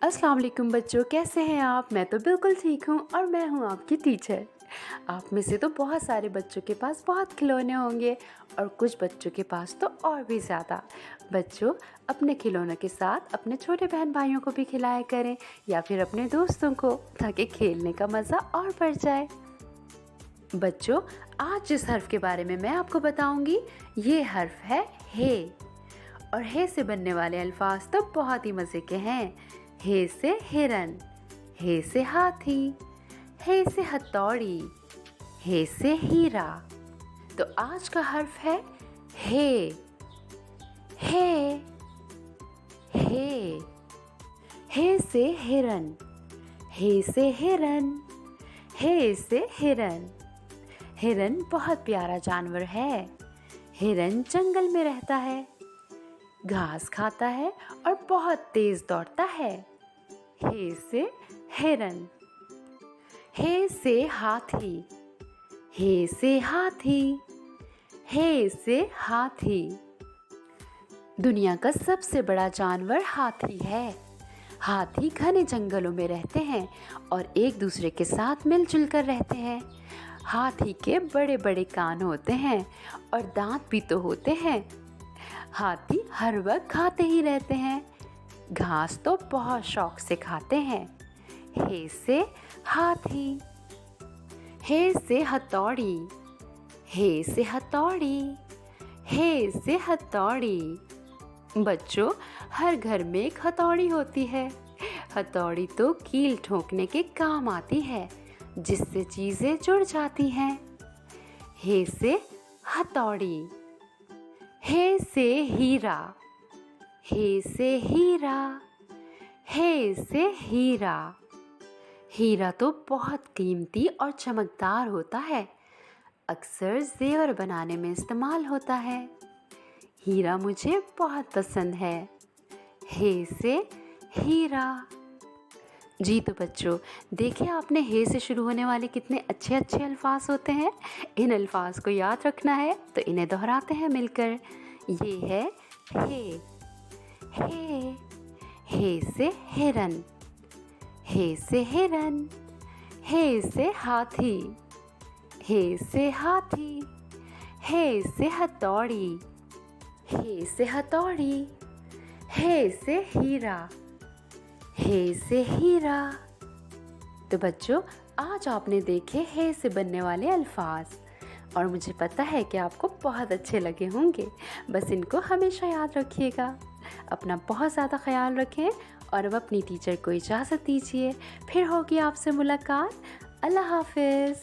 अस्सलाम वालेकुम बच्चों, कैसे हैं आप। मैं तो बिल्कुल ठीक हूँ और मैं हूँ आपकी टीचर। आप में से तो बहुत सारे बच्चों के पास बहुत खिलौने होंगे और कुछ बच्चों के पास तो और भी ज़्यादा। बच्चों, अपने खिलौनों के साथ अपने छोटे बहन भाइयों को भी खिलाया करें या फिर अपने दोस्तों को, ताकि खेलने का मज़ा और बढ़ जाए। बच्चों, आज जिस हर्फ के बारे में मैं आपको बताऊंगी, ये हर्फ है हे। और हे से बनने वाले अल्फाज तो बहुत ही मज़े के हैं। हे से हिरन, हे से हाथी, हे से हथौड़ी, हे से हीरा। तो आज का हर्फ है हे। हे हे हे से हिरन, हे से हिरन, हे से हिरन। हिरन बहुत प्यारा जानवर है। हिरन जंगल में रहता है, घास खाता है और बहुत तेज दौड़ता है। हे से हिरन। हे से हाथी, हे से हाथी, हे से हाथी। दुनिया का सबसे बड़ा जानवर हाथी है। हाथी घने जंगलों में रहते हैं और एक दूसरे के साथ मिलजुल कर रहते हैं। हाथी के बड़े बड़े कान होते हैं और दांत भी तो होते हैं। हाथी हर वक्त खाते ही रहते हैं। घास तो बहुत शौक से खाते हैं। हे से हाथी। हे से हथौड़ी, हे से हथौड़ी, हे से हथौड़ी। बच्चों, हर घर में एक हथौड़ी होती है। हथौड़ी तो कील ठोकने के काम आती है, जिससे चीज़ें जुड़ जाती हैं। हे से हथौड़ी। हे से हीरा, हे से हीरा, हे से हीरा। हीरा तो बहुत कीमती और चमकदार होता है, अक्सर जेवर बनाने में इस्तेमाल होता है। हीरा मुझे बहुत पसंद है। हे से हीरा। जी तो बच्चों, देखिए आपने हे से शुरू होने वाले कितने अच्छे अच्छे अल्फाज होते हैं। इन अल्फाज को याद रखना है तो इन्हें दोहराते हैं मिलकर। ये है हे। हे हे से हिरन, हे से हिरन, हे से हाथी, हे से हाथी, हे से हथौड़ी, हे से हथौड़ी, हे से हीरा, हे से हीरा। तो बच्चों, आज आपने देखे हे से बनने वाले अल्फाज और मुझे पता है कि आपको बहुत अच्छे लगे होंगे। बस इनको हमेशा याद रखिएगा। अपना बहुत ज़्यादा ख्याल रखें और अब अपनी टीचर को इजाज़त दीजिए। फिर होगी आपसे मुलाकात। अल्लाह हाफ़िज़।